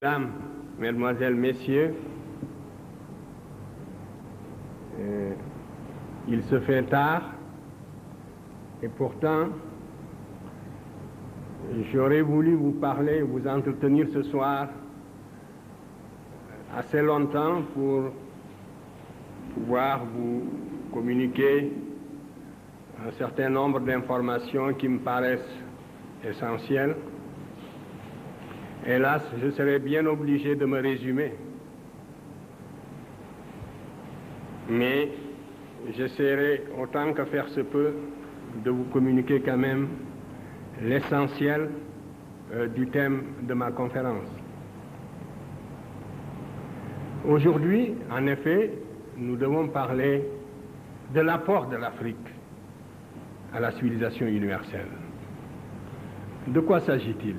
Mesdames, Mesdemoiselles, Messieurs, il se fait tard et pourtant j'aurais voulu vous parler, vous entretenir ce soir assez longtemps pour pouvoir vous communiquer un certain nombre d'informations qui me paraissent essentielles. Hélas, je serais bien obligé de me résumer. Mais j'essaierai autant que faire se peut de vous communiquer quand même l'essentiel du thème de ma conférence. Aujourd'hui, en effet, nous devons parler de l'apport de l'Afrique à la civilisation universelle. De quoi s'agit-il?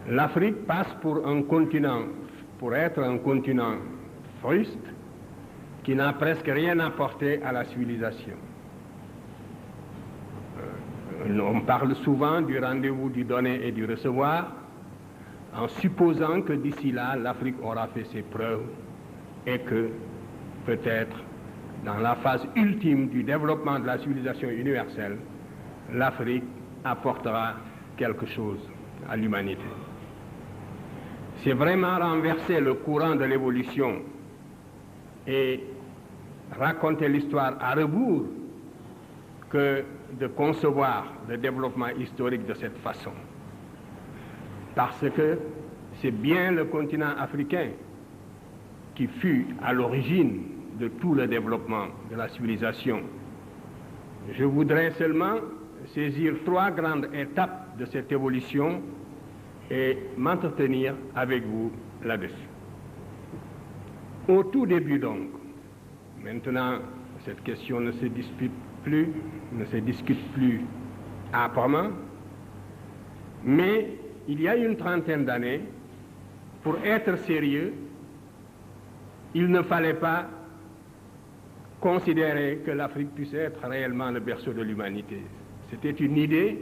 L'Afrique passe pour être un continent fruste qui n'a presque rien apporté à la civilisation. On parle souvent du rendez-vous du donner et du recevoir, en supposant que d'ici là, l'Afrique aura fait ses preuves et que peut-être dans la phase ultime du développement de la civilisation universelle, l'Afrique apportera quelque chose à l'humanité. C'est vraiment renverser le courant de l'évolution et raconter l'histoire à rebours que de concevoir le développement historique de cette façon. Parce que c'est bien le continent africain qui fut à l'origine de tout le développement de la civilisation. Je voudrais seulement saisir trois grandes étapes de cette évolution et m'entretenir avec vous là-dessus. Au tout début donc, maintenant cette question ne se discute plus âprement, mais il y a une trentaine d'années, pour être sérieux, il ne fallait pas considérer que l'Afrique puisse être réellement le berceau de l'humanité. C'était une idée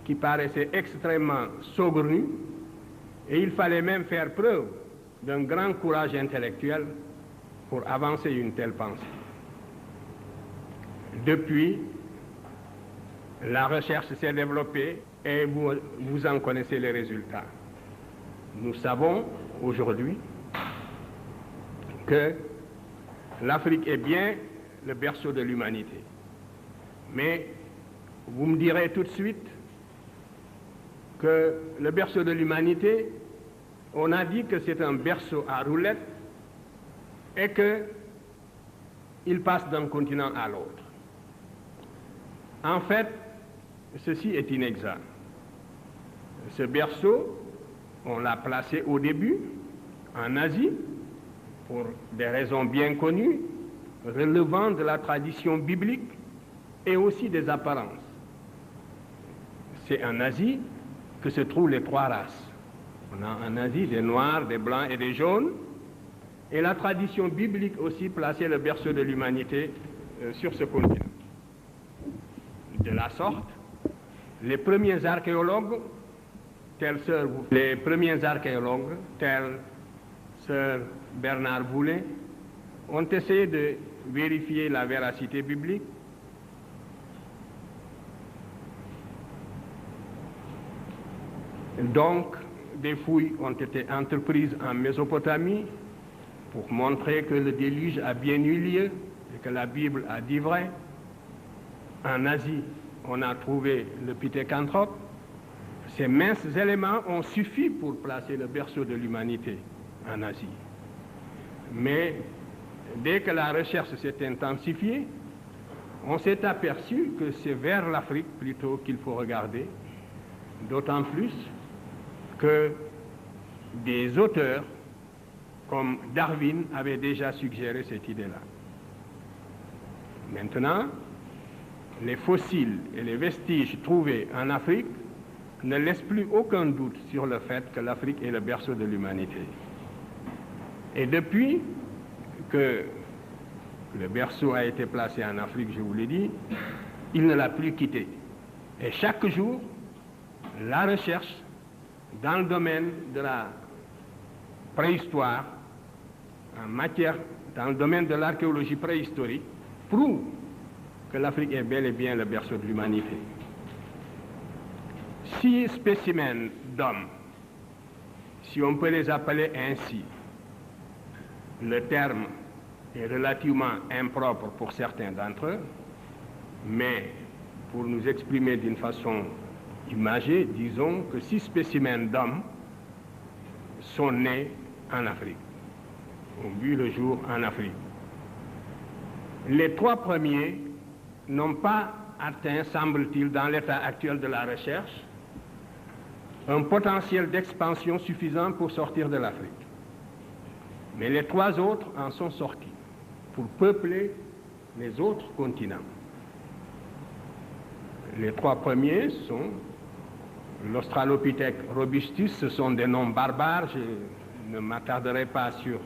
qui paraissait extrêmement saugrenue, et il fallait même faire preuve d'un grand courage intellectuel pour avancer une telle pensée. Depuis, la recherche s'est développée et vous en connaissez les résultats. Nous savons aujourd'hui que l'Afrique est bien le berceau de l'humanité. Mais vous me direz tout de suite que le berceau de l'humanité, on a dit que c'est un berceau à roulettes et qu'il passe d'un continent à l'autre. En fait, ceci est inexact. Ce berceau, on l'a placé au début en Asie pour des raisons bien connues, relevant de la tradition biblique et aussi des apparences. C'est en Asie que se trouvent les trois races. On a en Asie des noirs, des blancs et des jaunes, et la tradition biblique aussi plaçait le berceau de l'humanité sur ce continent. De la sorte, les premiers archéologues, tels Sir Bernard Boulay, ont essayé de vérifier la véracité biblique. Donc, des fouilles ont été entreprises en Mésopotamie pour montrer que le déluge a bien eu lieu et que la Bible a dit vrai. En Asie, on a trouvé le Pithecanthrope. Ces minces éléments ont suffi pour placer le berceau de l'humanité en Asie. Mais dès que la recherche s'est intensifiée, on s'est aperçu que c'est vers l'Afrique plutôt qu'il faut regarder, d'autant plus que des auteurs comme Darwin avaient déjà suggéré cette idée-là. Maintenant, les fossiles et les vestiges trouvés en Afrique ne laissent plus aucun doute sur le fait que l'Afrique est le berceau de l'humanité. Et depuis que le berceau a été placé en Afrique, je vous l'ai dit, il ne l'a plus quitté. Et chaque jour, la recherche dans le domaine de la préhistoire, dans le domaine de l'archéologie préhistorique, prouve que l'Afrique est bel et bien le berceau de l'humanité. 6 spécimens d'hommes, si on peut les appeler ainsi, le terme est relativement impropre pour certains d'entre eux, mais pour nous exprimer d'une façon imagée, disons que 6 spécimens d'hommes sont nés en Afrique, ont vu le jour en Afrique. Les 3 premiers n'ont pas atteint, semble-t-il, dans l'état actuel de la recherche, un potentiel d'expansion suffisant pour sortir de l'Afrique. Mais les 3 autres en sont sortis pour peupler les autres continents. Les 3 premiers sont l'Australopithèque robustus, ce sont des noms barbares, je ne m'attarderai pas sur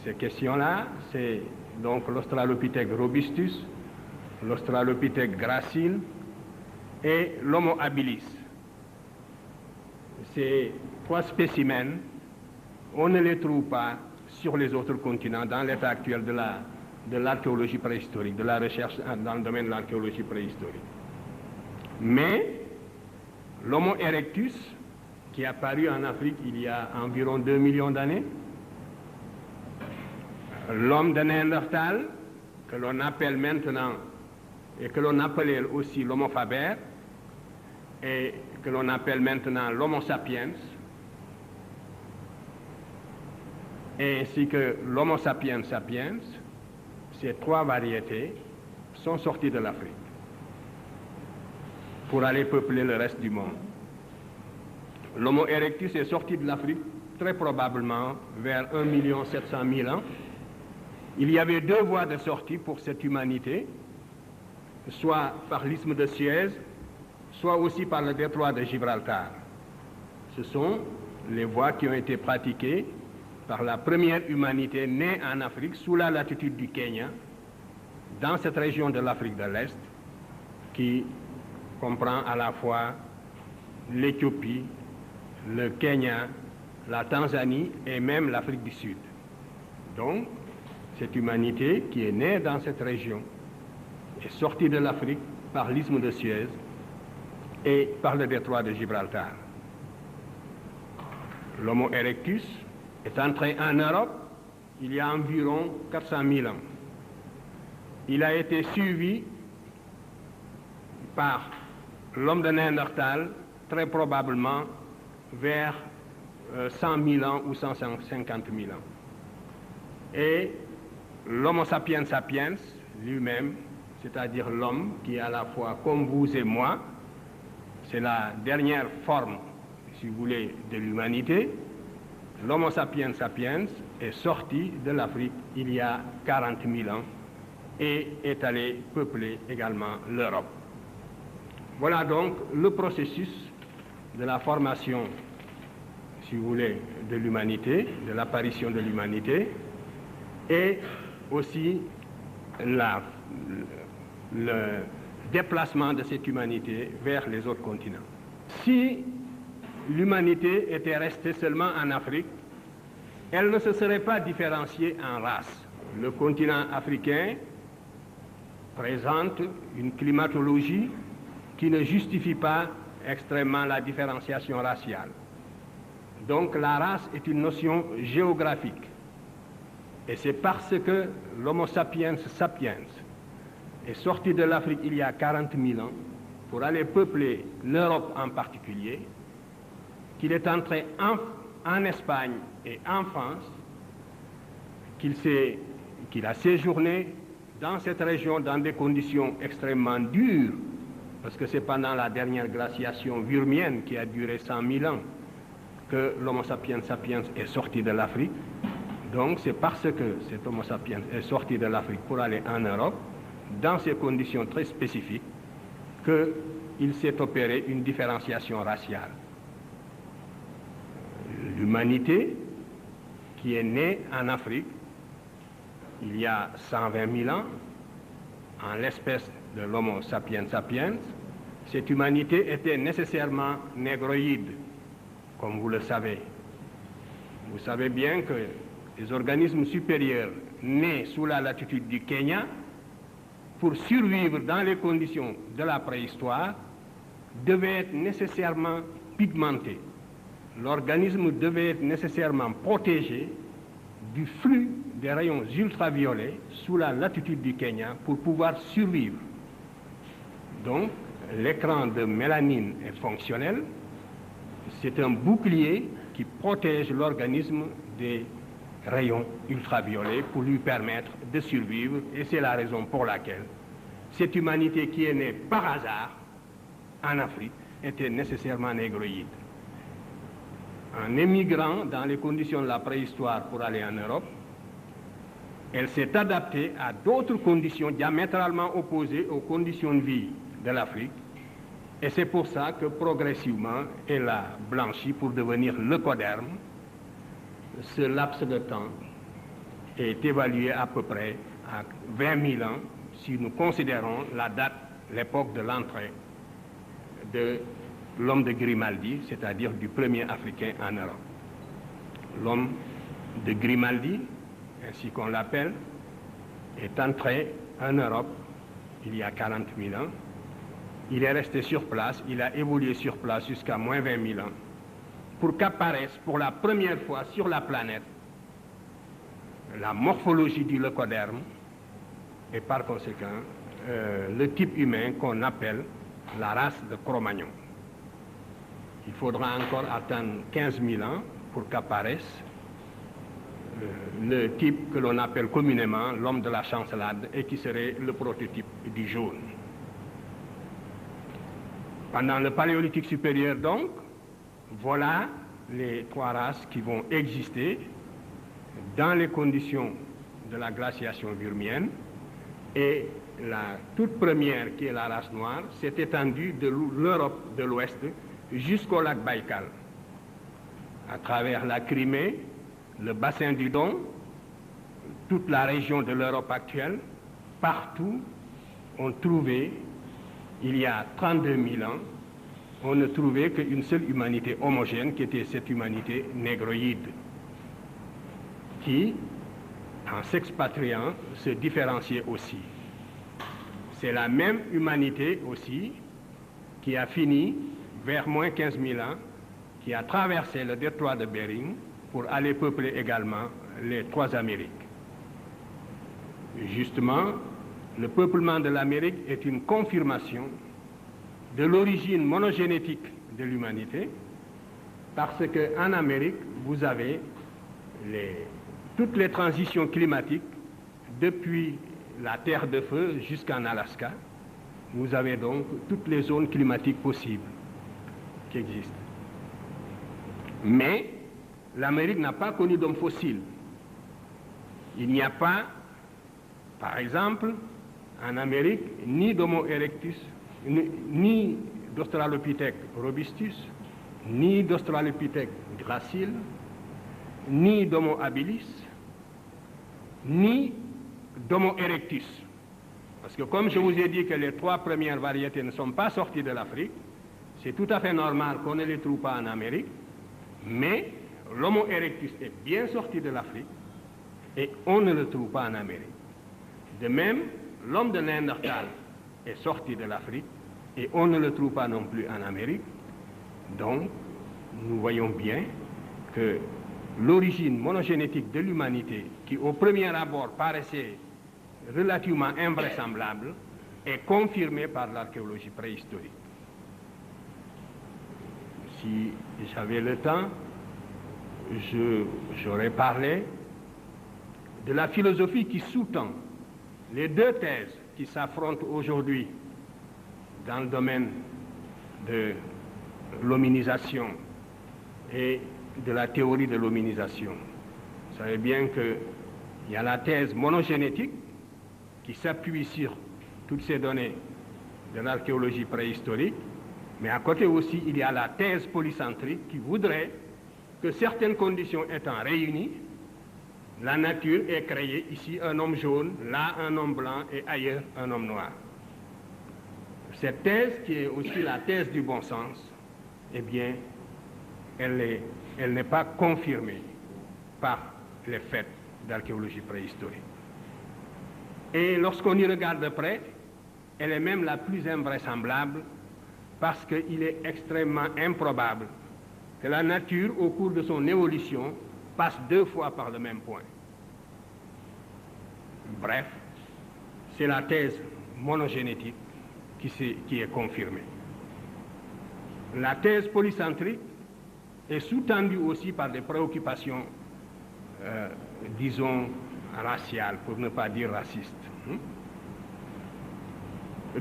ces questions-là. C'est donc l'Australopithèque robustus, l'Australopithèque gracile et l'Homo habilis. Ces 3 spécimens, on ne les trouve pas sur les autres continents dans l'état actuel de l'archéologie préhistorique, de la recherche dans le domaine de l'archéologie préhistorique. Mais l'Homo erectus, qui est apparu en Afrique il y a environ 2 millions d'années, l'homme de Néandertal, que l'on appelle maintenant, et que l'on appelait aussi l'Homo faber, et que l'on appelle maintenant l'Homo sapiens, ainsi que l'Homo sapiens sapiens, ces 3 variétés sont sorties de l'Afrique pour aller peupler le reste du monde. L'Homo erectus est sorti de l'Afrique très probablement vers 1 700 000 ans. Il y avait 2 voies de sortie pour cette humanité, soit par l'isthme de Suez, soit aussi par le détroit de Gibraltar. Ce sont les voies qui ont été pratiquées par la première humanité née en Afrique sous la latitude du Kenya, dans cette région de l'Afrique de l'Est, qui comprend à la fois l'Éthiopie, le Kenya, la Tanzanie et même l'Afrique du Sud. Donc, cette humanité qui est née dans cette région est sortie de l'Afrique par l'isthme de Suez et par le détroit de Gibraltar. L'Homo erectus est entré en Europe il y a environ 400 000 ans. Il a été suivi par l'homme de Néandertal, très probablement vers 100 000 ans ou 150 000 ans. Et l'Homo sapiens sapiens lui-même, c'est-à-dire l'homme qui est à la fois comme vous et moi, c'est la dernière forme, si vous voulez, de l'humanité. L'Homo sapiens sapiens est sorti de l'Afrique il y a 40 000 ans et est allé peupler également l'Europe. Voilà donc le processus de la formation, si vous voulez, de l'humanité, de l'apparition de l'humanité, et aussi le déplacement de cette humanité vers les autres continents. Si l'humanité était restée seulement en Afrique, elle ne se serait pas différenciée en races. Le continent africain présente une climatologie qui ne justifie pas extrêmement la différenciation raciale. Donc la race est une notion géographique. Et c'est parce que l'Homo sapiens sapiens est sorti de l'Afrique il y a 40 000 ans pour aller peupler l'Europe en particulier, qu'il est entré en Espagne et en France, qu'il a séjourné dans cette région dans des conditions extrêmement dures, parce que c'est pendant la dernière glaciation vurmienne qui a duré 100 000 ans que l'Homo sapiens sapiens est sorti de l'Afrique. Donc c'est parce que cet Homo sapiens est sorti de l'Afrique pour aller en Europe, dans ces conditions très spécifiques, qu'il s'est opéré une différenciation raciale. L'humanité qui est née en Afrique il y a 120 000 ans, en l'espèce de l'Homo sapiens sapiens, cette humanité était nécessairement négroïde, comme vous le savez. Vous savez bien que les organismes supérieurs nés sous la latitude du Kenya, pour survivre dans les conditions de la préhistoire, devaient être nécessairement pigmentés. L'organisme devait être nécessairement protégé du flux des rayons ultraviolets sous la latitude du Kenya pour pouvoir survivre. Donc, l'écran de mélanine est fonctionnel. C'est un bouclier qui protège l'organisme des rayons ultraviolets pour lui permettre de survivre. Et c'est la raison pour laquelle cette humanité qui est née par hasard en Afrique était nécessairement négroïde. En émigrant dans les conditions de la préhistoire pour aller en Europe, elle s'est adaptée à d'autres conditions diamétralement opposées aux conditions de vie de l'Afrique. Et c'est pour ça que progressivement, elle a blanchi pour devenir leucoderme. Ce laps de temps est évalué à peu près à 20 000 ans si nous considérons la date, l'époque de l'entrée de l'homme de Grimaldi, c'est-à-dire du premier Africain en Europe. L'homme de Grimaldi, ainsi qu'on l'appelle, est entré en Europe il y a 40 000 ans. Il est resté sur place, il a évolué sur place jusqu'à moins 20 000 ans, pour qu'apparaisse pour la première fois sur la planète la morphologie du leucoderme et par conséquent le type humain qu'on appelle la race de Cro-Magnon. Il faudra encore attendre 15 000 ans pour qu'apparaisse le type que l'on appelle communément l'homme de la chancelade et qui serait le prototype du jaune. Pendant le Paléolithique supérieur, donc, voilà les trois races qui vont exister dans les conditions de la glaciation burmienne. Et la toute première, qui est la race noire, s'est étendue de l'Europe de l'Ouest jusqu'au lac Baïkal, à travers la Crimée, le bassin du Don, toute la région de l'Europe actuelle. Partout, on trouvait, il y a 32 000 ans, on ne trouvait qu'une seule humanité homogène, qui était cette humanité négroïde, qui, en s'expatriant, se différenciait aussi. C'est la même humanité aussi qui a fini, vers moins 15 000 ans, qui a traversé le détroit de Bering pour aller peupler également les trois Amériques. Justement, le peuplement de l'Amérique est une confirmation de l'origine monogénétique de l'humanité, parce qu'en Amérique, vous avez toutes les transitions climatiques depuis la Terre de Feu jusqu'en Alaska. Vous avez donc toutes les zones climatiques possibles qui existent. Mais l'Amérique n'a pas connu d'homme fossile. Il n'y a pas, par exemple, en Amérique, ni d'Homo erectus, ni d'Australopithèque robustus, ni d'Australopithèque gracile, ni d'Homo habilis, ni d'Homo erectus. Parce que comme je vous ai dit que les trois premières variétés ne sont pas sorties de l'Afrique, c'est tout à fait normal qu'on ne les trouve pas en Amérique, mais l'Homo erectus est bien sorti de l'Afrique et on ne le trouve pas en Amérique. De même, l'homme de Néandertal est sorti de l'Afrique et on ne le trouve pas non plus en Amérique. Donc, nous voyons bien que l'origine monogénétique de l'humanité, qui au premier abord paraissait relativement invraisemblable, est confirmée par l'archéologie préhistorique. Si j'avais le temps, j'aurais parlé de la philosophie qui sous-tend les deux thèses qui s'affrontent aujourd'hui dans le domaine de l'hominisation et de la théorie de l'hominisation. Vous savez bien qu'il y a la thèse monogénétique qui s'appuie sur toutes ces données de l'archéologie préhistorique, mais à côté aussi, il y a la thèse polycentrique qui voudrait que certaines conditions étant réunies, la nature ait créé ici un homme jaune, là un homme blanc et ailleurs un homme noir. Cette thèse, qui est aussi la thèse du bon sens, eh bien, elle n'est pas confirmée par les faits d'archéologie préhistorique. Et lorsqu'on y regarde de près, elle est même la plus invraisemblable parce qu'il est extrêmement improbable que la nature, au cours de son évolution, passe 2 fois par le même point. Bref, c'est la thèse monogénétique qui est confirmée. La thèse polycentrique est sous-tendue aussi par des préoccupations, disons, raciales, pour ne pas dire racistes.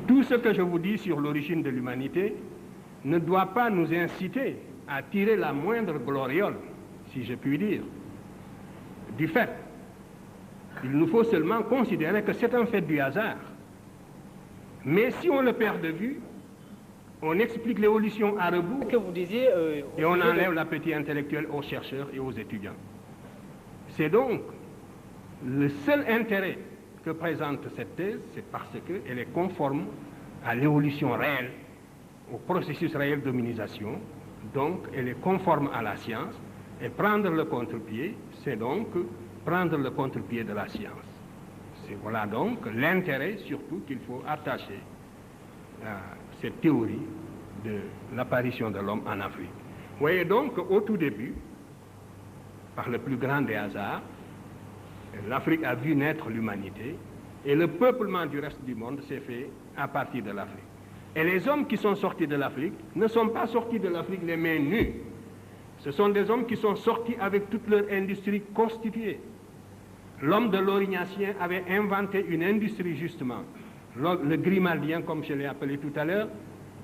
Tout ce que je vous dis sur l'origine de l'humanité ne doit pas nous inciter à tirer la moindre gloriole, si je puis dire, du fait. Il nous faut seulement considérer que c'est un fait du hasard. Mais si on le perd de vue, on explique l'évolution à rebours que vous disiez, et on enlève l'appétit intellectuel aux chercheurs et aux étudiants. C'est donc le seul intérêt que présente cette thèse, c'est parce qu'elle est conforme à l'évolution réelle, au processus réel d'hominisation, donc elle est conforme à la science, et prendre le contre-pied, c'est donc prendre le contre-pied de la science. C'est voilà donc l'intérêt surtout qu'il faut attacher à cette théorie de l'apparition de l'homme en Afrique. Vous voyez donc qu'au tout début, par le plus grand des hasards, l'Afrique a vu naître l'humanité et le peuplement du reste du monde s'est fait à partir de l'Afrique. Et les hommes qui sont sortis de l'Afrique ne sont pas sortis de l'Afrique les mains nues. Ce sont des hommes qui sont sortis avec toute leur industrie constituée. L'homme de l'Aurignacien avait inventé une industrie justement. Le Grimaldien, comme je l'ai appelé tout à l'heure,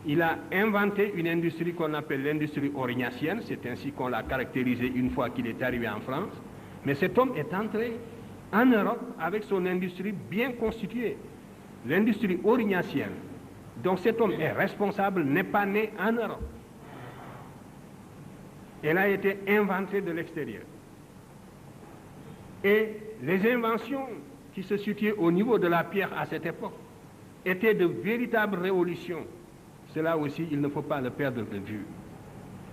il a inventé une industrie qu'on appelle l'industrie aurignacienne. C'est ainsi qu'on l'a caractérisé une fois qu'il est arrivé en France. Mais cet homme est entré en Europe avec son industrie bien constituée. L'industrie aurignacienne, dont cet homme est responsable, n'est pas née en Europe. Elle a été inventée de l'extérieur. Et les inventions qui se situaient au niveau de la pierre à cette époque étaient de véritables révolutions. Cela aussi, il ne faut pas le perdre de vue.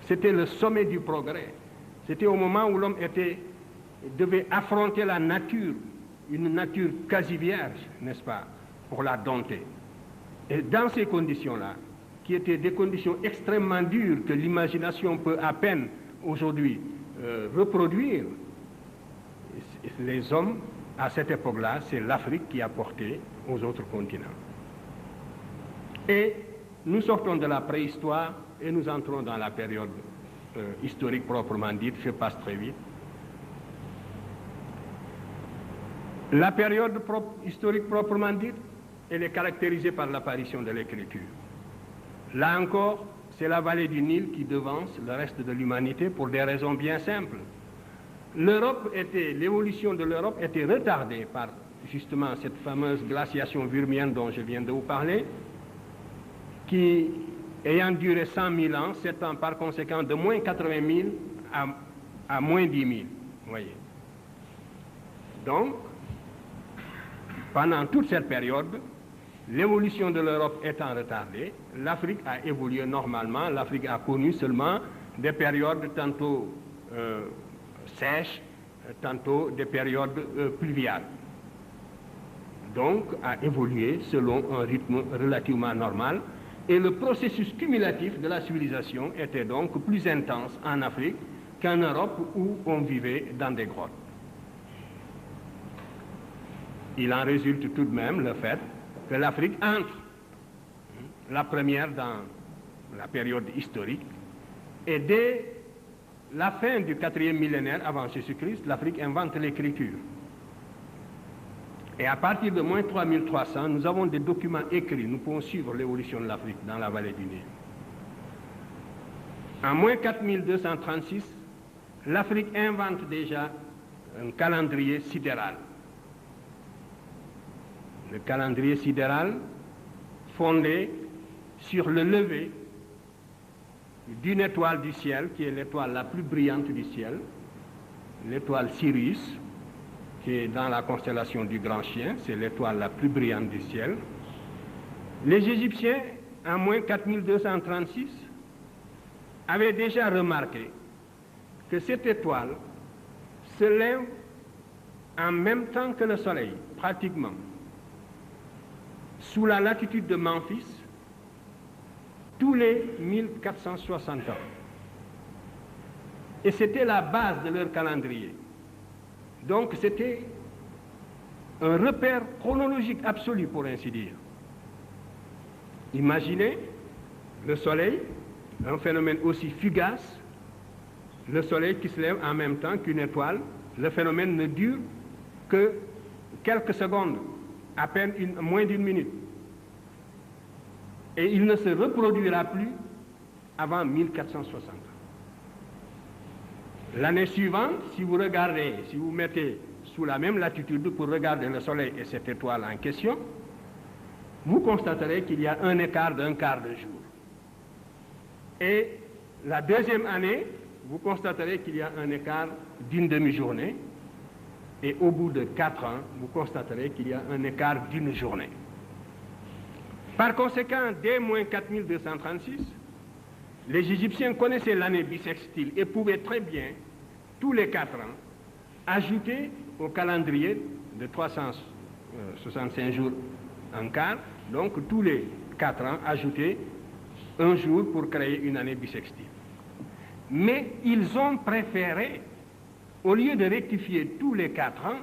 C'était le sommet du progrès. C'était au moment où l'homme devait affronter la nature, une nature quasi vierge, n'est-ce pas, pour la dompter. Et dans ces conditions-là, qui étaient des conditions extrêmement dures que l'imagination peut à peine aujourd'hui reproduire, les hommes, à cette époque-là, c'est l'Afrique qui a porté aux autres continents. Et nous sortons de la préhistoire et nous entrons dans la période historique proprement dite. Je passe très vite. La période historique proprement dite, elle est caractérisée par l'apparition de l'écriture. Là encore, c'est la vallée du Nil qui devance le reste de l'humanité pour des raisons bien simples. L'évolution de l'Europe était retardée par justement cette fameuse glaciation vurmienne dont je viens de vous parler, qui, ayant duré 100 000 ans, s'étend par conséquent de moins 80 000 à moins 10 000. Voyez. Donc, pendant toute cette période, l'évolution de l'Europe étant retardée, l'Afrique a évolué normalement. L'Afrique a connu seulement des périodes tantôt sèches, tantôt des périodes pluviales. Donc, a évolué selon un rythme relativement normal. Et le processus cumulatif de la civilisation était donc plus intense en Afrique qu'en Europe où on vivait dans des grottes. Il en résulte tout de même le fait que l'Afrique entre, la première dans la période historique, et dès la fin du 4e millénaire avant Jésus-Christ, l'Afrique invente l'écriture. Et à partir de moins 3300, nous avons des documents écrits, nous pouvons suivre l'évolution de l'Afrique dans la vallée du Nil. En moins 4236, l'Afrique invente déjà un calendrier sidéral. Le calendrier sidéral fondé sur le lever d'une étoile du ciel, qui est l'étoile la plus brillante du ciel, l'étoile Sirius, qui est dans la constellation du Grand Chien, c'est l'étoile la plus brillante du ciel. Les Égyptiens, en moins 4236, avaient déjà remarqué que cette étoile se lève en même temps que le Soleil, pratiquement, sous la latitude de Memphis, tous les 1460 ans. Et c'était la base de leur calendrier. Donc c'était un repère chronologique absolu, pour ainsi dire. Imaginez le Soleil, un phénomène aussi fugace, le Soleil qui se lève en même temps qu'une étoile. Le phénomène ne dure que quelques secondes, à peine moins d'une minute. Et il ne se reproduira plus avant 1460. L'année suivante, si vous regardez, si vous mettez sous la même latitude pour regarder le Soleil et cette étoile en question, vous constaterez qu'il y a un écart d'un quart de jour. Et la deuxième année, vous constaterez qu'il y a un écart d'une demi-journée. Et au bout de 4 ans, vous constaterez qu'il y a un écart d'une journée. Par conséquent, dès moins 4236, les Égyptiens connaissaient l'année bissextile et pouvaient très bien, tous les 4 ans, ajouter au calendrier de 365 jours en quart, donc tous les 4 ans, ajouter un jour pour créer une année bissextile. Mais ils ont préféré, au lieu de rectifier tous les 4 ans,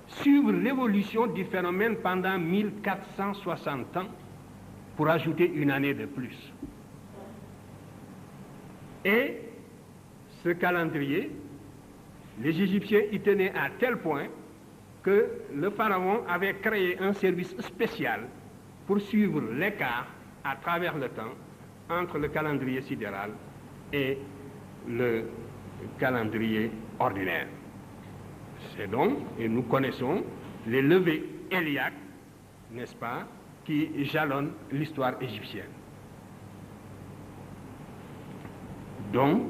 suivre l'évolution du phénomène pendant 1460 ans pour ajouter une année de plus. Et ce calendrier, les Égyptiens y tenaient à tel point que le pharaon avait créé un service spécial pour suivre l'écart à travers le temps entre le calendrier sidéral et le calendrier ordinaire. C'est donc, et nous connaissons, les levées héliaques, n'est-ce pas, qui jalonnent l'histoire égyptienne. Donc,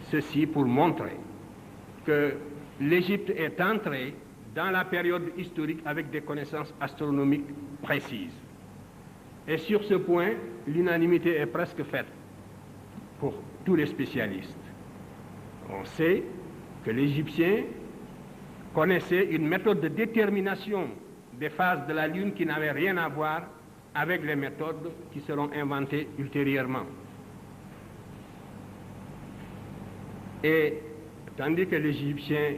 ceci pour montrer que l'Égypte est entrée dans la période historique avec des connaissances astronomiques précises. Et sur ce point, l'unanimité est presque faite pour tous les spécialistes. On sait que l'Égyptien connaissait une méthode de détermination des phases de la Lune qui n'avait rien à voir avec les méthodes qui seront inventées ultérieurement. Et tandis que l'Égyptien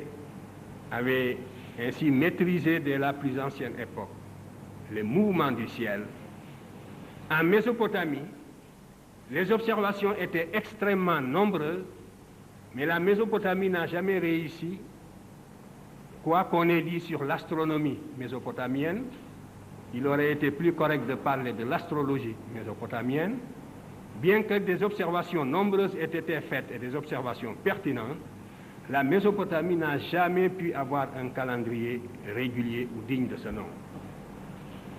avait ainsi maîtrisé dès la plus ancienne époque les mouvements du ciel, en Mésopotamie, les observations étaient extrêmement nombreuses, mais la Mésopotamie n'a jamais réussi, quoi qu'on ait dit sur l'astronomie mésopotamienne. Il aurait été plus correct de parler de l'astrologie mésopotamienne. Bien que des observations nombreuses aient été faites et des observations pertinentes, la Mésopotamie n'a jamais pu avoir un calendrier régulier ou digne de ce nom.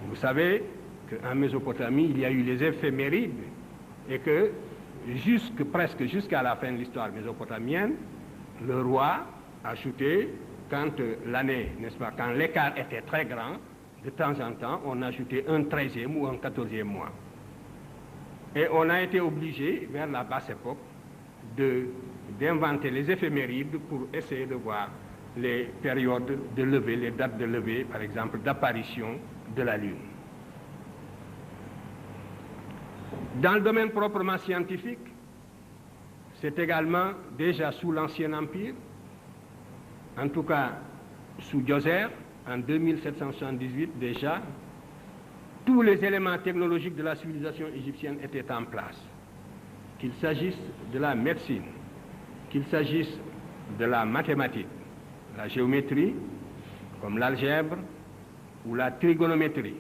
Vous savez qu'en Mésopotamie, il y a eu les éphémérides et que presque jusqu'à la fin de l'histoire mésopotamienne, le roi ajoutait, quand l'année, n'est-ce pas, quand l'écart était très grand, de temps en temps, on ajoutait un 13e ou un 14e mois. Et on a été obligé, vers la basse époque, d'inventer les éphémérides pour essayer de voir les périodes de levée, les dates de levée, par exemple, d'apparition de la Lune. Dans le domaine proprement scientifique, c'est également déjà sous l'Ancien Empire, en tout cas sous Djoser, en 2778 déjà, tous les éléments technologiques de la civilisation égyptienne étaient en place. Qu'il s'agisse de la médecine, qu'il s'agisse de la mathématique, la géométrie, comme l'algèbre ou la trigonométrie,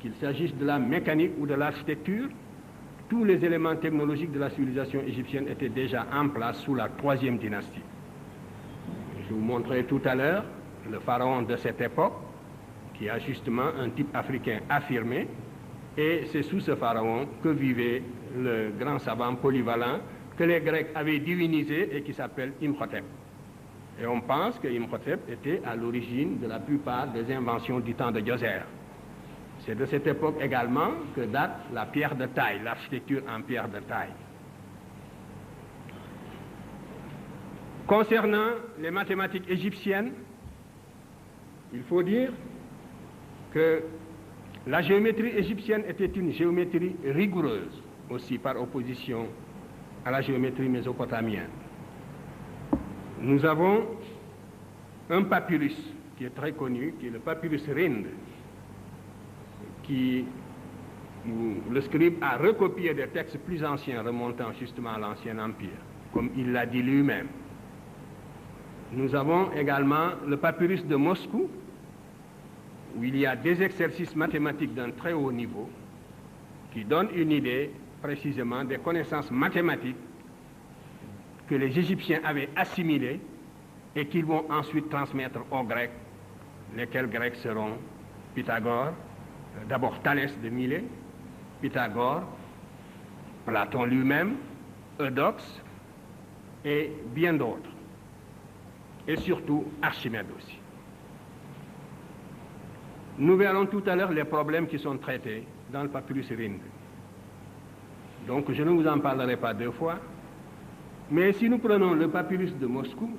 qu'il s'agisse de la mécanique ou de l'architecture, tous les éléments technologiques de la civilisation égyptienne étaient déjà en place sous la 3e dynastie. Je vous montrerai tout à l'heure le pharaon de cette époque, qui a justement un type africain affirmé, et c'est sous ce pharaon que vivait le grand savant polyvalent que les Grecs avaient divinisé et qui s'appelle Imhotep. Et on pense que Imhotep était à l'origine de la plupart des inventions du temps de Djoser. C'est de cette époque également que date la pierre de taille, l'architecture en pierre de taille. Concernant les mathématiques égyptiennes, il faut dire que la géométrie égyptienne était une géométrie rigoureuse, aussi par opposition à la géométrie mésopotamienne. Nous avons un papyrus qui est très connu, qui est le papyrus Rind, où le scribe a recopié des textes plus anciens remontant justement à l'Ancien Empire, comme il l'a dit lui-même. Nous avons également le papyrus de Moscou, où il y a des exercices mathématiques d'un très haut niveau qui donnent une idée précisément des connaissances mathématiques que les Égyptiens avaient assimilées et qu'ils vont ensuite transmettre aux Grecs, lesquels Grecs seront Pythagore, d'abord Thalès de Milet, Pythagore, Platon lui-même, Eudoxe et bien d'autres. Et surtout Archimède aussi. Nous verrons tout à l'heure les problèmes qui sont traités dans le papyrus Rind. Donc je ne vous en parlerai pas deux fois. Mais si nous prenons le papyrus de Moscou,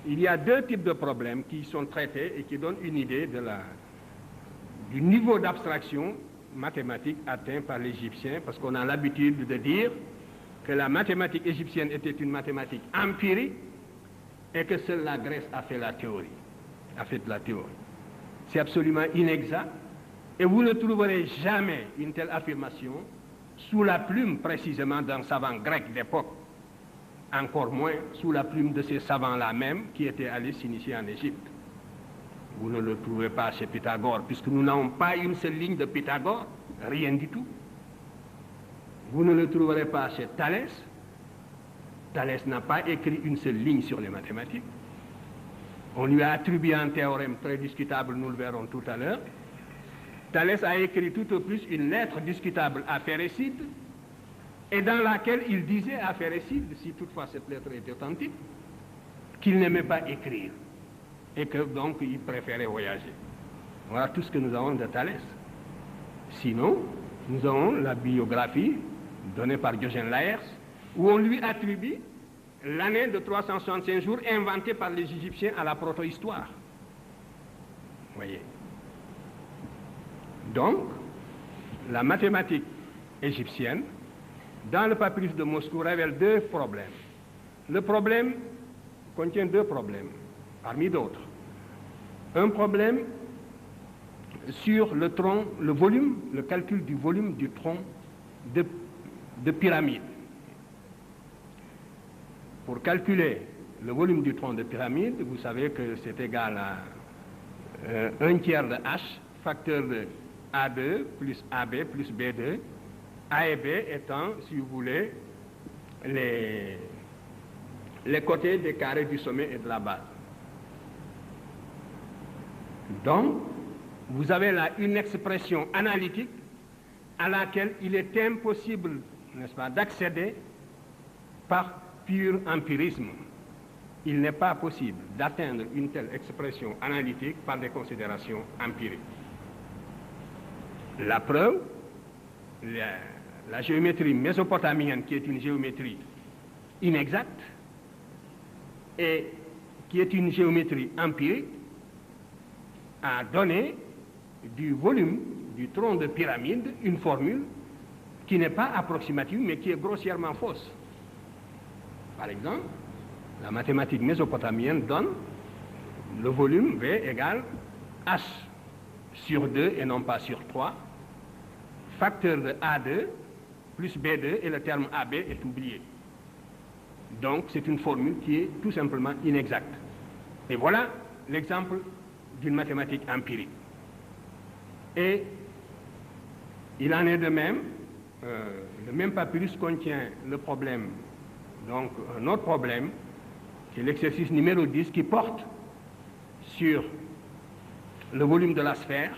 il y a deux types de problèmes qui sont traités et qui donnent une idée du niveau d'abstraction mathématique atteint par l'Égyptien, parce qu'on a l'habitude de dire que la mathématique égyptienne était une mathématique empirique et que seule la Grèce a fait la théorie, C'est absolument inexact et vous ne trouverez jamais une telle affirmation sous la plume précisément d'un savant grec d'époque, encore moins sous la plume de ces savants-là même qui étaient allés s'initier en Égypte. Vous ne le trouvez pas chez Pythagore, puisque nous n'avons pas une seule ligne de Pythagore, rien du tout. Vous ne le trouverez pas chez Thalès. Thalès n'a pas écrit une seule ligne sur les mathématiques. On lui a attribué un théorème très discutable, nous le verrons tout à l'heure. Thalès a écrit tout au plus une lettre discutable à Phérécyde, et dans laquelle il disait à Phérécyde, si toutefois cette lettre était authentique, qu'il n'aimait pas écrire, et que donc il préférait voyager. Voilà tout ce que nous avons de Thalès. Sinon, nous avons la biographie donnée par Diogène Laërce, où on lui attribue l'année de 365 jours inventée par les Égyptiens à la proto-histoire. Vous voyez. Donc, la mathématique égyptienne, dans le papyrus de Moscou, révèle deux problèmes. Le problème contient deux problèmes, parmi d'autres. Un problème sur le tronc, le volume, le calcul du volume du tronc de pyramide. Pour calculer le volume du tronc de pyramide, vous savez que c'est égal à 1 tiers de H, facteur de A2 plus AB plus B2, A et B étant, si vous voulez, les côtés des carrés du sommet et de la base. Donc, vous avez là une expression analytique à laquelle il est impossible, n'est-ce pas, d'accéder par pur empirisme. Il n'est pas possible d'atteindre une telle expression analytique par des considérations empiriques. La preuve, la géométrie mésopotamienne, qui est une géométrie inexacte et qui est une géométrie empirique, a donné du volume du tronc de pyramide une formule qui n'est pas approximative mais qui est grossièrement fausse. Par exemple, la mathématique mésopotamienne donne le volume V égale H sur 2 et non pas sur 3, facteur de A2 plus B2 et le terme AB est oublié. Donc c'est une formule qui est tout simplement inexacte. Et voilà l'exemple d'une mathématique empirique. Et il en est de même, le même papyrus contient le problème, donc un autre problème, qui est l'exercice numéro 10, qui porte sur le volume de la sphère.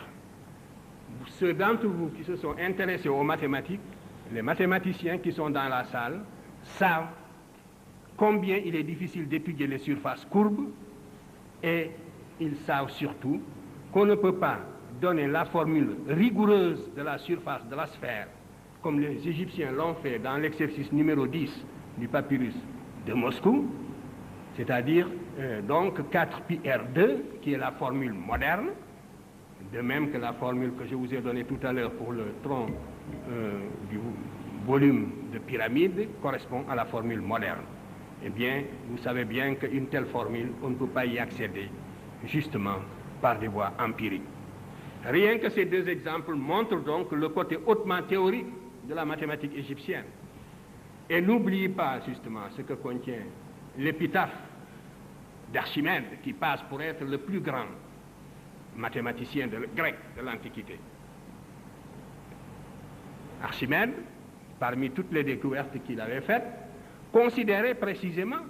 Ceux d'entre vous qui se sont intéressés aux mathématiques, les mathématiciens qui sont dans la salle, savent combien il est difficile d'étudier les surfaces courbes, et ils savent surtout qu'on ne peut pas donner la formule rigoureuse de la surface de la sphère, comme les Égyptiens l'ont fait dans l'exercice numéro 10 du papyrus de Moscou, C'est-à-dire donc 4πr2, qui est la formule moderne, de même que la formule que je vous ai donnée tout à l'heure pour le tronc du volume de pyramide correspond à la formule moderne. Eh bien, vous savez bien qu'une telle formule, on ne peut pas y accéder, justement, par des voies empiriques. Rien que ces deux exemples montrent donc le côté hautement théorique de la mathématique égyptienne. Et n'oubliez pas, justement, ce que contient l'épitaphe d'Archimède, qui passe pour être le plus grand mathématicien grec de l'Antiquité. Archimède, parmi toutes les découvertes qu'il avait faites, considérait précisément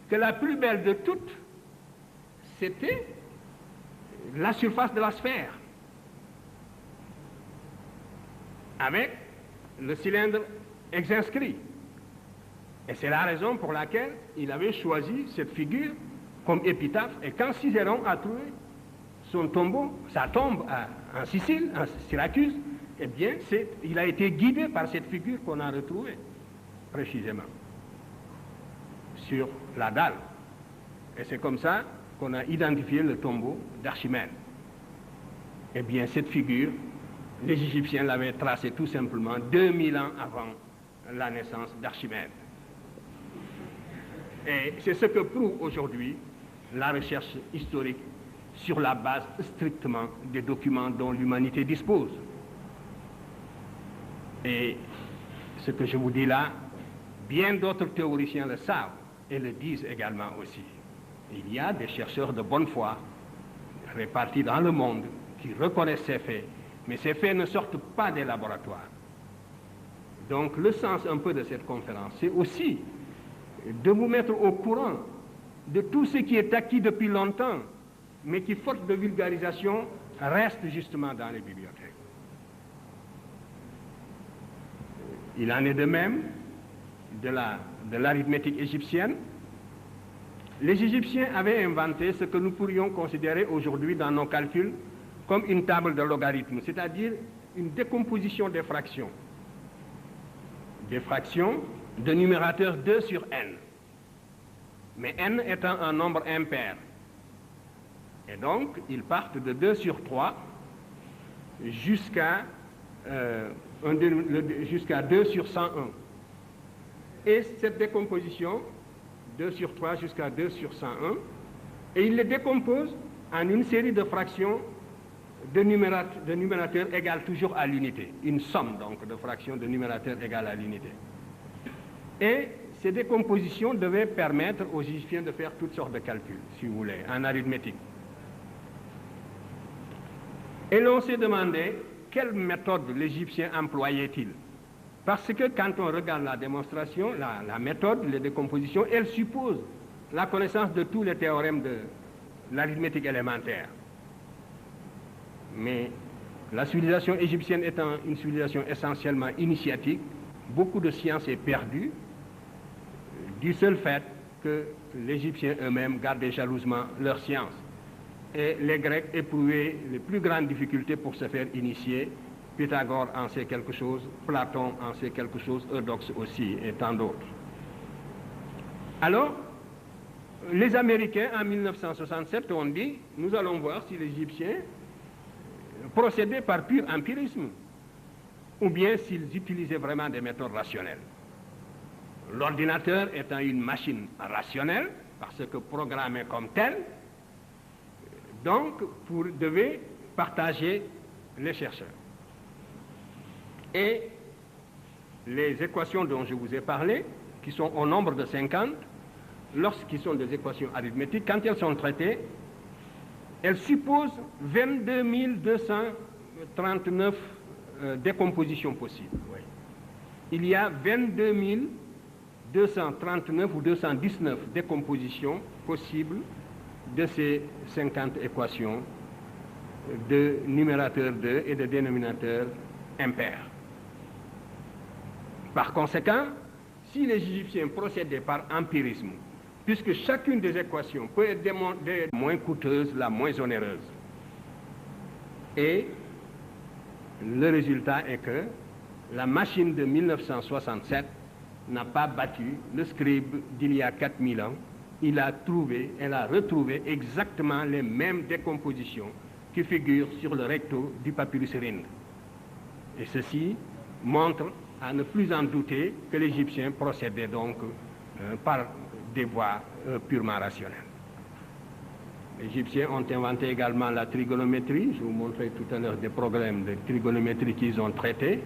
que la plus belle de toutes, c'était la surface de la sphère, avec le cylindre exscrit. Et c'est la raison pour laquelle il avait choisi cette figure comme épitaphe. Et quand Cicéron a trouvé son tombeau, sa tombe en Sicile, en Syracuse, eh bien, il a été guidé par cette figure qu'on a retrouvée, précisément, sur la dalle. Et c'est comme ça qu'on a identifié le tombeau d'Archimède. Eh bien, cette figure, les Égyptiens l'avaient tracée tout simplement 2000 ans avant la naissance d'Archimède. Et c'est ce que prouve aujourd'hui la recherche historique sur la base strictement des documents dont l'humanité dispose. Et ce que je vous dis là, bien d'autres théoriciens le savent et le disent également aussi. Il y a des chercheurs de bonne foi répartis dans le monde qui reconnaissent ces faits, mais ces faits ne sortent pas des laboratoires. Donc le sens un peu de cette conférence, c'est aussi de vous mettre au courant de tout ce qui est acquis depuis longtemps, mais qui, faute de vulgarisation, reste justement dans les bibliothèques. Il en est de même de l'arithmétique égyptienne. Les Égyptiens avaient inventé ce que nous pourrions considérer aujourd'hui dans nos calculs comme une table de logarithmes, c'est-à-dire une décomposition des fractions. Des fractions de numérateur 2 sur n. Mais n étant un nombre impair. Et donc, ils partent de 2 sur 3 jusqu'à 2 sur 101. Et cette décomposition, 2 sur 3 jusqu'à 2 sur 101, et ils les décomposent en une série de fractions de numérateurs égales toujours à l'unité. Une somme donc de fractions de numérateurs égales à l'unité. Et ces décompositions devaient permettre aux Égyptiens de faire toutes sortes de calculs, si vous voulez, en arithmétique. Et l'on s'est demandé quelle méthode l'Égyptien employait-il. Parce que quand on regarde la démonstration, la méthode, les décompositions, elle suppose la connaissance de tous les théorèmes de l'arithmétique élémentaire. Mais la civilisation égyptienne étant une civilisation essentiellement initiatique, beaucoup de science est perdue du seul fait que les Égyptiens eux-mêmes gardaient jalousement leur science. Et les Grecs éprouvaient les plus grandes difficultés pour se faire initier. Pythagore en sait quelque chose, Platon en sait quelque chose, Eudoxe aussi, et tant d'autres. Alors, les Américains, en 1967, ont dit, nous allons voir si les Égyptiens procédaient par pur empirisme, ou bien s'ils utilisaient vraiment des méthodes rationnelles. L'ordinateur étant une machine rationnelle, parce que programmée comme telle, donc, devait partager les chercheurs. Et les équations dont je vous ai parlé, qui sont au nombre de 50, lorsqu'ils sont des équations arithmétiques, quand elles sont traitées, elles supposent 22 239 décompositions possibles. Oui. Il y a 22 239 ou 219 décompositions possibles de ces 50 équations de numérateur 2 et de dénominateur impair. Par conséquent, si les Égyptiens procédaient par empirisme, puisque chacune des équations peut être démontrée la moins coûteuse, la moins onéreuse, et le résultat est que la machine de 1967 n'a pas battu le scribe d'il y a 4000 ans, elle a retrouvé exactement les mêmes décompositions qui figurent sur le recto du papyrus Rhind. Et ceci montre, à ne plus en douter, que l'Égyptien procédait donc par des voies purement rationnelles. Les Égyptiens ont inventé également la trigonométrie. Je vous montrais tout à l'heure des problèmes de trigonométrie qu'ils ont traités.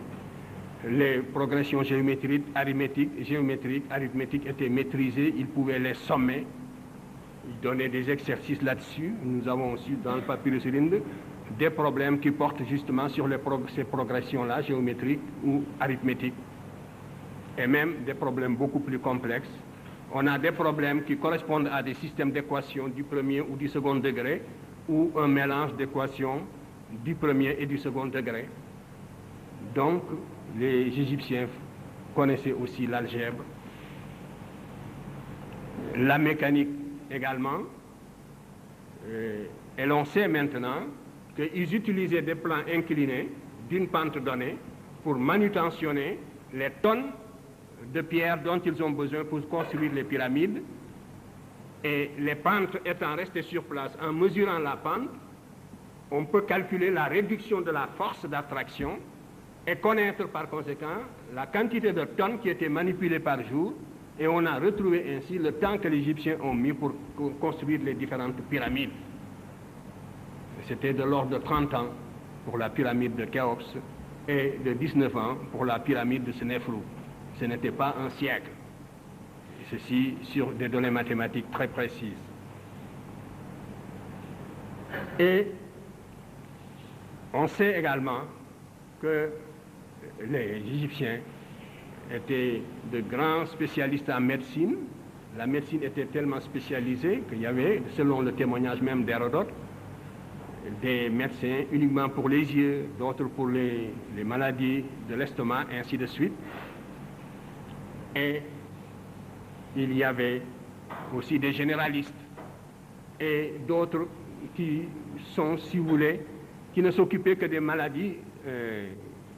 Les progressions géométriques, arithmétiques étaient maîtrisées, ils pouvaient les sommer, ils donnaient des exercices là-dessus. Nous avons aussi dans le papyrus Rhind des problèmes qui portent justement sur ces progressions-là, géométriques ou arithmétiques, et même des problèmes beaucoup plus complexes. On a des problèmes qui correspondent à des systèmes d'équations du premier ou du second degré, ou un mélange d'équations du premier et du second degré. Donc, les Égyptiens connaissaient aussi l'algèbre, la mécanique également, et l'on sait maintenant qu'ils utilisaient des plans inclinés d'une pente donnée pour manutentionner les tonnes de pierres dont ils ont besoin pour construire les pyramides, et les pentes étant restées sur place, en mesurant la pente, on peut calculer la réduction de la force d'attraction et connaître par conséquent la quantité de tonnes qui étaient manipulées par jour, et on a retrouvé ainsi le temps que les Égyptiens ont mis pour construire les différentes pyramides. C'était de l'ordre de 30 ans pour la pyramide de Khéops et de 19 ans pour la pyramide de Sénéfrou. Ce n'était pas un siècle. Et ceci sur des données mathématiques très précises. Et on sait également que les Égyptiens étaient de grands spécialistes en médecine. La médecine était tellement spécialisée qu'il y avait, selon le témoignage même d'Hérodote, des médecins uniquement pour les yeux, d'autres pour les maladies de l'estomac, et ainsi de suite. Et il y avait aussi des généralistes et d'autres qui sont, si vous voulez, qui ne s'occupaient que des maladies,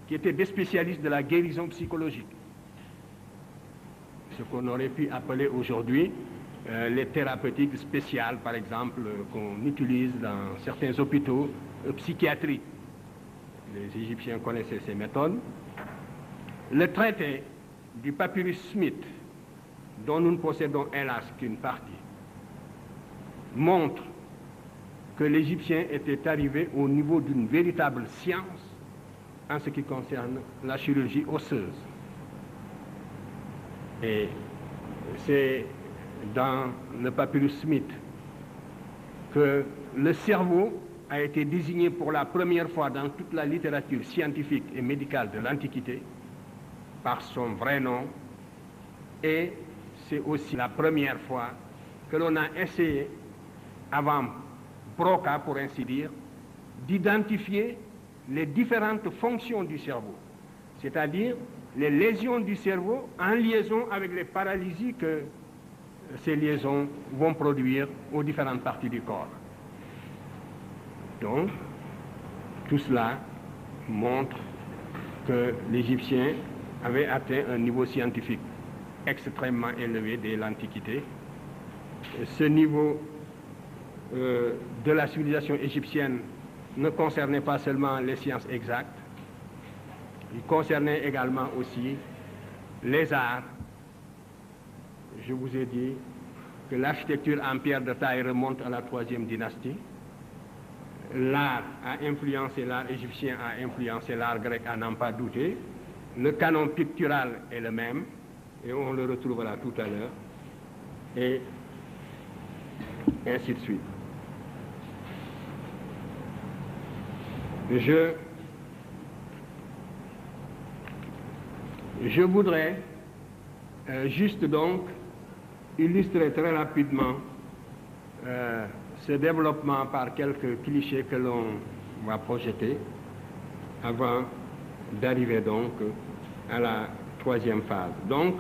qui étaient des spécialistes de la guérison psychologique. Ce qu'on aurait pu appeler aujourd'hui les thérapeutiques spéciales, par exemple, qu'on utilise dans certains hôpitaux psychiatriques. Les Égyptiens connaissaient ces méthodes. Le traité du papyrus Smith, dont nous ne possédons hélas qu'une partie, montre que l'Égyptien était arrivé au niveau d'une véritable science en ce qui concerne la chirurgie osseuse. Et c'est dans le papyrus Smith que le cerveau a été désigné pour la première fois dans toute la littérature scientifique et médicale de l'Antiquité par son vrai nom, et c'est aussi la première fois que l'on a essayé, avant Broca pour ainsi dire, d'identifier les différentes fonctions du cerveau, c'est-à-dire les lésions du cerveau en liaison avec les paralysies que ces liaisons vont produire aux différentes parties du corps. Donc, tout cela montre que l'Égyptien avait atteint un niveau scientifique extrêmement élevé dès l'Antiquité. Ce niveau de la civilisation égyptienne ne concernait pas seulement les sciences exactes, il concernait également aussi les arts. Je vous ai dit que l'architecture en pierre de taille remonte à la 3e dynastie. L'art a influencé l'art égyptien, a influencé l'art grec, à n'en pas douter. Le canon pictural est le même, et on le retrouvera tout à l'heure, et ainsi de suite. Je voudrais juste donc illustrer très rapidement ce développement par quelques clichés que l'on va projeter avant d'arriver donc à la 3e phase. Donc,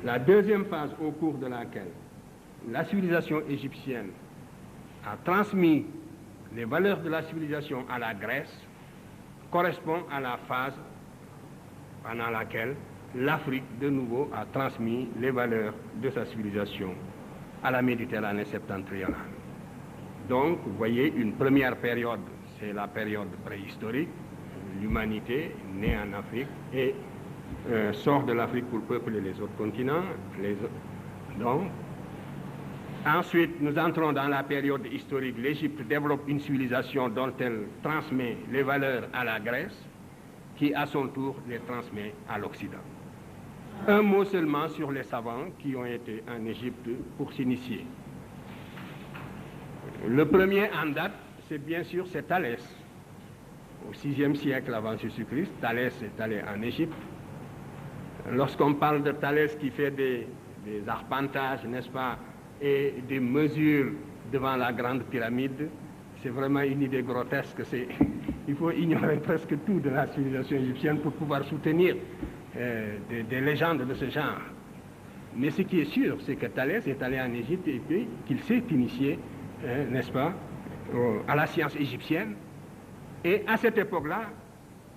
la 2e phase au cours de laquelle la civilisation égyptienne a transmis les valeurs de la civilisation à la Grèce correspond à la phase pendant laquelle l'Afrique, de nouveau, a transmis les valeurs de sa civilisation à la Méditerranée septentrionale. Donc, vous voyez, une première période, c'est la période préhistorique. L'humanité naît en Afrique et sort de l'Afrique pour peupler les autres continents. Donc, ensuite, nous entrons dans la période historique. L'Égypte développe une civilisation dont elle transmet les valeurs à la Grèce, qui à son tour les transmet à l'Occident. Un mot seulement sur les savants qui ont été en Égypte pour s'initier. Le premier en date, c'est bien sûr Thalès. Au VIe siècle avant Jésus-Christ, Thalès est allé en Égypte. Lorsqu'on parle de Thalès qui fait des arpentages, n'est-ce pas, et des mesures devant la grande pyramide, c'est vraiment une idée grotesque. Il faut ignorer presque tout de la civilisation égyptienne pour pouvoir soutenir des légendes de ce genre. Mais ce qui est sûr, c'est que Thalès est allé en Égypte et puis qu'il s'est initié, n'est-ce pas, à la science égyptienne. Et à cette époque-là,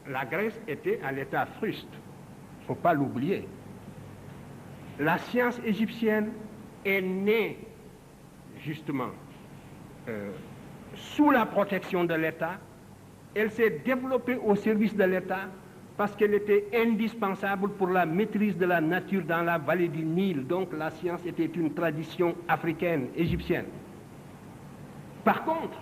la Grèce était à l'état fruste. Il ne faut pas l'oublier. La science égyptienne est née, justement, sous la protection de l'État. Elle s'est développée au service de l'État parce qu'elle était indispensable pour la maîtrise de la nature dans la vallée du Nil. Donc la science était une tradition africaine, égyptienne. Par contre,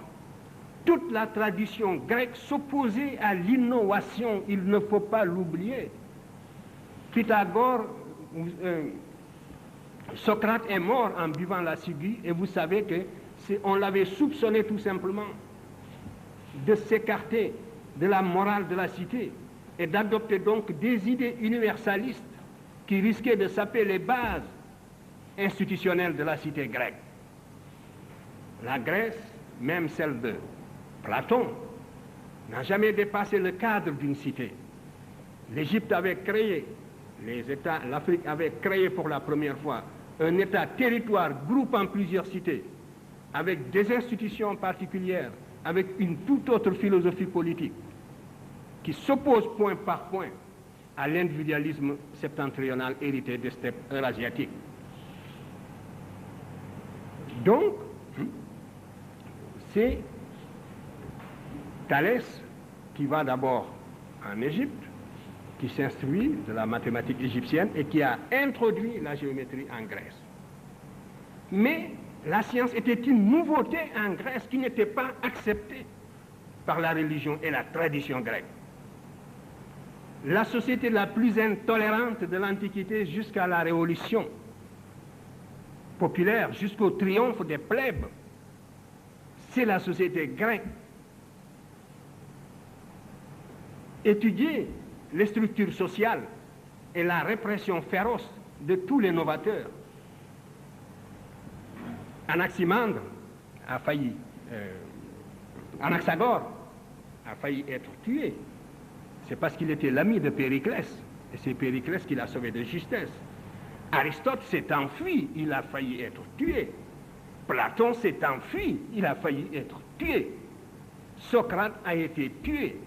toute la tradition grecque s'opposait à l'innovation, il ne faut pas l'oublier. Pythagore, Socrate est mort en buvant la ciguë, et vous savez qu'on l'avait soupçonné tout simplement de s'écarter de la morale de la cité et d'adopter donc des idées universalistes qui risquaient de saper les bases institutionnelles de la cité grecque. La Grèce, même celle de Platon, n'a jamais dépassé le cadre d'une cité. L'Égypte avait créé, l'Afrique avait créé pour la première fois un État-territoire groupant plusieurs cités, avec des institutions particulières, avec une toute autre philosophie politique, qui s'oppose point par point à l'individualisme septentrional hérité des steppes eurasiatiques. Donc, c'est Thalès qui va d'abord en Égypte, qui s'instruit de la mathématique égyptienne et qui a introduit la géométrie en Grèce. Mais la science était une nouveauté en Grèce qui n'était pas acceptée par la religion et la tradition grecque. La société la plus intolérante de l'Antiquité jusqu'à la Révolution populaire, jusqu'au triomphe des plèbes, c'est la société grecque. Étudier les structures sociales et la répression féroce de tous les novateurs. Anaximandre a failli, Anaxagore a failli être tué. C'est parce qu'il était l'ami de Périclès, et c'est Périclès qui l'a sauvé de justesse. Aristote s'est enfui, il a failli être tué. Platon s'est enfui, il a failli être tué. Socrate a été tué.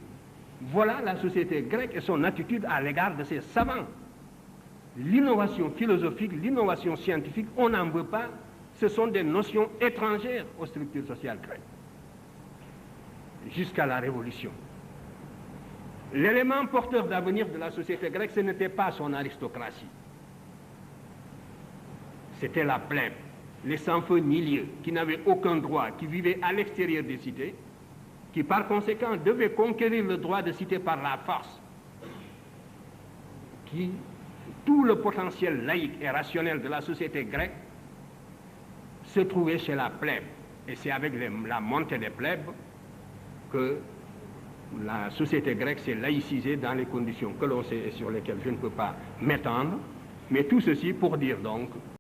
Voilà la société grecque et son attitude à l'égard de ses savants. L'innovation philosophique, l'innovation scientifique, on n'en veut pas. Ce sont des notions étrangères aux structures sociales grecques. Jusqu'à la Révolution. L'élément porteur d'avenir de la société grecque, ce n'était pas son aristocratie. C'était la plèbe, les sans-feu ni lieu, qui n'avaient aucun droit, qui vivaient à l'extérieur des cités, qui par conséquent devaient conquérir le droit de cité par la force, qui, tout le potentiel laïque et rationnel de la société grecque se trouvait chez la plèbe. Et c'est avec la montée des plèbes que la société grecque s'est laïcisée dans les conditions que l'on sait et sur lesquelles je ne peux pas m'étendre, mais tout ceci pour dire donc